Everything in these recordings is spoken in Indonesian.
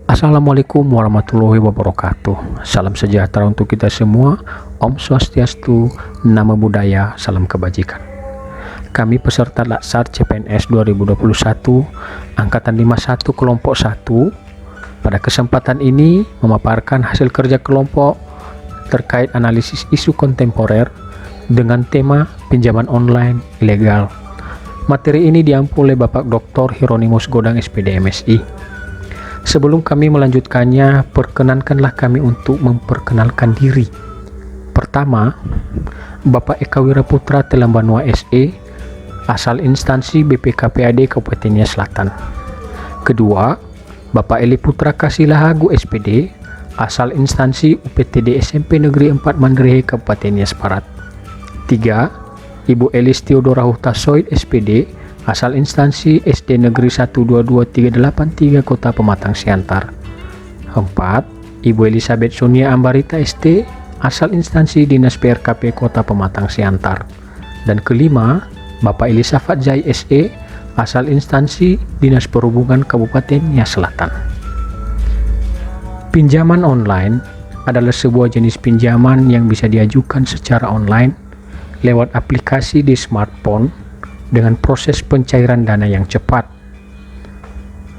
Assalamualaikum warahmatullahi wabarakatuh. Salam sejahtera untuk kita semua. Om Swastiastu, Namo Buddhaya, salam kebajikan. Kami peserta Latsar CPNS 2021 Angkatan 51 Kelompok 1 pada kesempatan ini memaparkan hasil kerja kelompok terkait analisis isu kontemporer dengan tema pinjaman online ilegal. Materi ini diampu oleh Bapak Dr. Hieronymus Godang SPD MSI. Sebelum kami melanjutkannya, perkenankanlah kami untuk memperkenalkan diri. Pertama, Bapak Eka Wiraputra Telambanua SE, asal instansi BPKPAD Kabupaten Nias Selatan. Kedua, Bapak Eli Putra Kasilahagu SPD, asal instansi UPTD SMP Negeri 4 Mandrihe Kabupaten Nias Barat. Tiga, Ibu Elis Theodora Hutasoid SPD, asal instansi SD Negeri 122383 Kota Pematang Siantar. 4. Ibu Elizabeth Sonia Ambarita ST, asal instansi Dinas PRKP Kota Pematang Siantar. Dan kelima, Bapak Elisafat Zai SE, asal instansi Dinas Perhubungan Kabupaten Nias Selatan. Pinjaman online adalah sebuah jenis pinjaman yang bisa diajukan secara online lewat aplikasi di smartphone dengan proses pencairan dana yang cepat.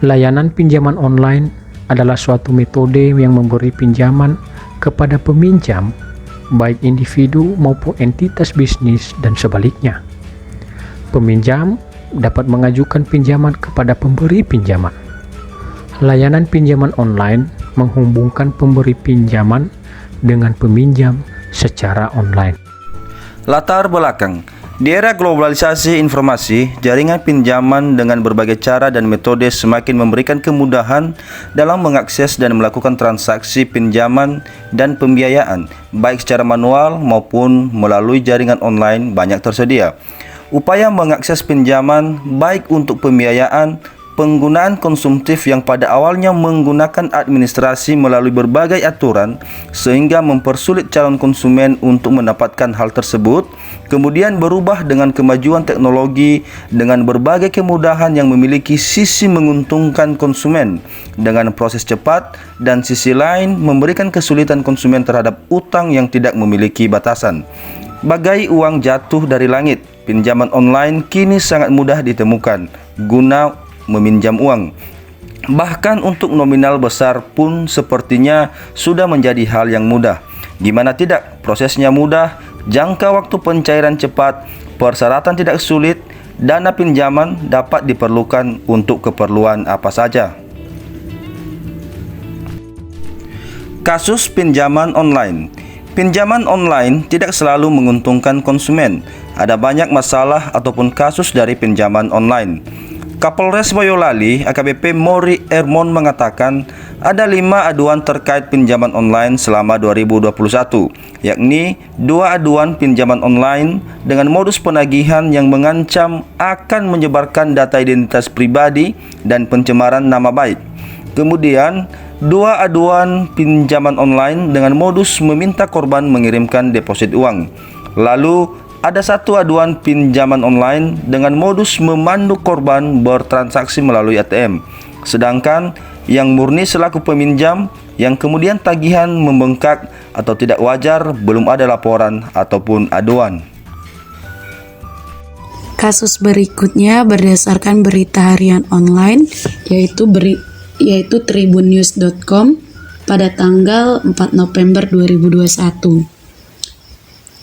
Layanan pinjaman online adalah suatu metode yang memberi pinjaman kepada peminjam, baik individu maupun entitas bisnis dan sebaliknya. Peminjam dapat mengajukan pinjaman kepada pemberi pinjaman. Layanan pinjaman online menghubungkan pemberi pinjaman dengan peminjam secara online. Latar belakang. Di era globalisasi informasi, jaringan pinjaman dengan berbagai cara dan metode semakin memberikan kemudahan dalam mengakses dan melakukan transaksi pinjaman dan pembiayaan, baik secara manual maupun melalui jaringan online banyak tersedia. Upaya mengakses pinjaman baik untuk pembiayaan, penggunaan konsumtif yang pada awalnya menggunakan administrasi melalui berbagai aturan sehingga mempersulit calon konsumen untuk mendapatkan hal tersebut, kemudian berubah dengan kemajuan teknologi dengan berbagai kemudahan yang memiliki sisi menguntungkan konsumen dengan proses cepat dan sisi lain memberikan kesulitan konsumen terhadap utang yang tidak memiliki batasan. Bagai uang jatuh dari langit, pinjaman online kini sangat mudah ditemukan guna meminjam uang. Bahkan untuk nominal besar pun sepertinya sudah menjadi hal yang mudah. Gimana tidak, prosesnya mudah, jangka waktu pencairan cepat, persyaratan tidak sulit, dana pinjaman dapat diperlukan untuk keperluan apa saja. Kasus pinjaman online. Pinjaman online tidak selalu menguntungkan konsumen. Ada banyak masalah ataupun kasus dari pinjaman online. Kapolres Boyolali AKBP Mori Ermon mengatakan ada 5 aduan terkait pinjaman online selama 2021, yakni 2 aduan pinjaman online dengan modus penagihan yang mengancam akan menyebarkan data identitas pribadi dan pencemaran nama baik. Kemudian 2 aduan pinjaman online dengan modus meminta korban mengirimkan deposit uang. Lalu ada 1 aduan pinjaman online dengan modus memandu korban bertransaksi melalui ATM. Sedangkan yang murni selaku peminjam yang kemudian tagihan membengkak atau tidak wajar belum ada laporan ataupun aduan. Kasus berikutnya berdasarkan berita harian online yaitu tribunnews.com pada tanggal 4 November 2021.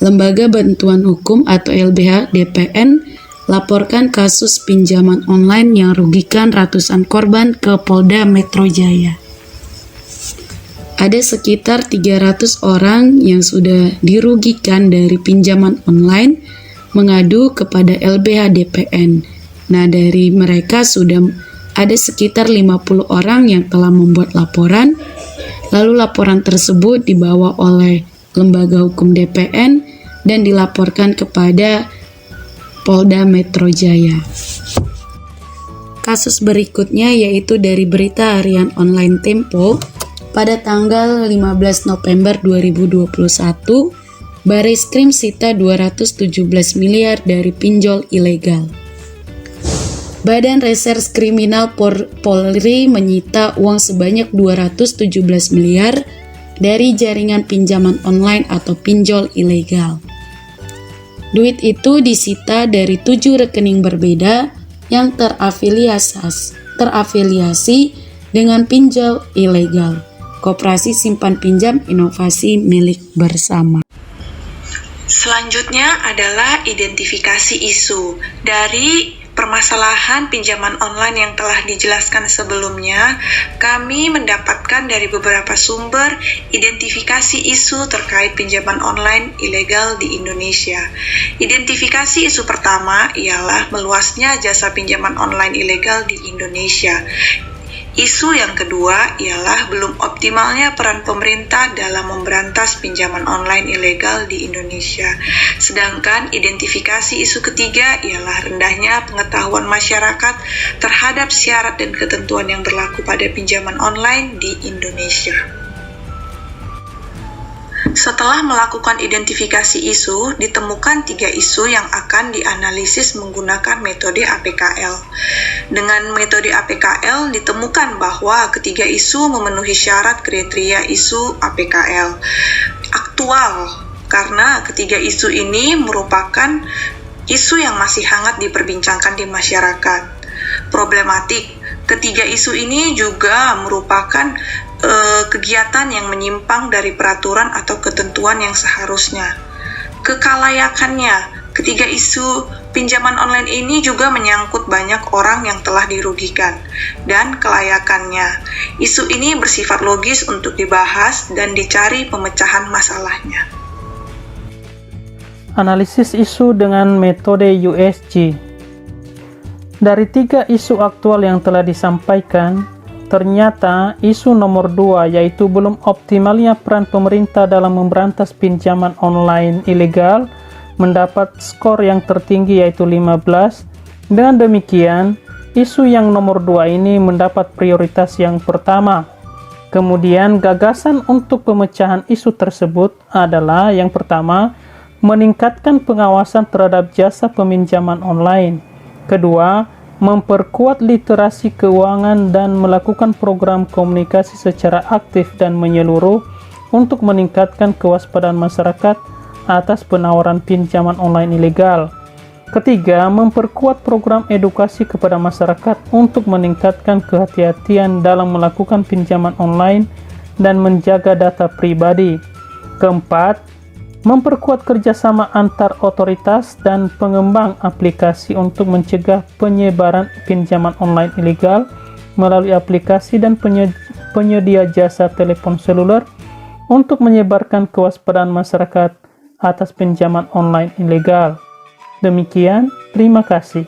Lembaga Bantuan Hukum atau LBH DPN laporkan kasus pinjaman online yang rugikan ratusan korban ke Polda Metro Jaya. Ada sekitar 300 orang yang sudah dirugikan dari pinjaman online mengadu kepada LBH DPN. Nah, dari mereka sudah ada sekitar 50 orang yang telah membuat laporan. Lalu laporan tersebut dibawa oleh Lembaga Hukum DPN dan dilaporkan kepada Polda Metro Jaya. Kasus berikutnya yaitu dari berita harian online Tempo pada tanggal 15 November 2021, Barreskrim sita 217 miliar dari pinjol ilegal. Badan Reserse Kriminal Polri menyita uang sebanyak 217 miliar dari jaringan pinjaman online atau pinjol ilegal. Duit itu disita dari 7 rekening berbeda yang terafiliasi dengan pinjol ilegal, Koperasi Simpan Pinjam Inovasi Milik Bersama. Selanjutnya adalah identifikasi isu. Dari permasalahan pinjaman online yang telah dijelaskan sebelumnya, kami mendapatkan dari beberapa sumber identifikasi isu terkait pinjaman online ilegal di Indonesia. Identifikasi isu pertama ialah meluasnya jasa pinjaman online ilegal di Indonesia. Isu yang kedua ialah belum optimalnya peran pemerintah dalam memberantas pinjaman online ilegal di Indonesia. Sedangkan identifikasi isu ketiga ialah rendahnya pengetahuan masyarakat terhadap syarat dan ketentuan yang berlaku pada pinjaman online di Indonesia. Setelah melakukan identifikasi isu, ditemukan 3 isu yang akan dianalisis menggunakan metode APKL. Dengan metode APKL, ditemukan bahwa ketiga isu memenuhi syarat kriteria isu APKL. Aktual, karena ketiga isu ini merupakan isu yang masih hangat diperbincangkan di masyarakat. Problematik, ketiga isu ini juga merupakan kegiatan yang menyimpang dari peraturan atau ketentuan yang seharusnya. Kekalayakannya, ketiga isu pinjaman online ini juga menyangkut banyak orang yang telah dirugikan, dan kelayakannya. Isu ini bersifat logis untuk dibahas dan dicari pemecahan masalahnya. Analisis isu dengan metode USG. Dari 3 isu aktual yang telah disampaikan, ternyata isu nomor 2 yaitu belum optimalnya peran pemerintah dalam memberantas pinjaman online ilegal mendapat skor yang tertinggi yaitu 15. Dengan demikian, isu yang nomor 2 ini mendapat prioritas yang pertama. Kemudian gagasan untuk pemecahan isu tersebut adalah yang pertama, meningkatkan pengawasan terhadap jasa peminjaman online. Kedua, memperkuat literasi keuangan dan melakukan program komunikasi secara aktif dan menyeluruh untuk meningkatkan kewaspadaan masyarakat atas penawaran pinjaman online ilegal. Ketiga, memperkuat program edukasi kepada masyarakat untuk meningkatkan kehati-hatian dalam melakukan pinjaman online dan menjaga data pribadi. Keempat, memperkuat kerjasama antar otoritas dan pengembang aplikasi untuk mencegah penyebaran pinjaman online ilegal melalui aplikasi dan penyedia jasa telepon seluler untuk menyebarkan kewaspadaan masyarakat atas pinjaman online ilegal. Demikian, terima kasih.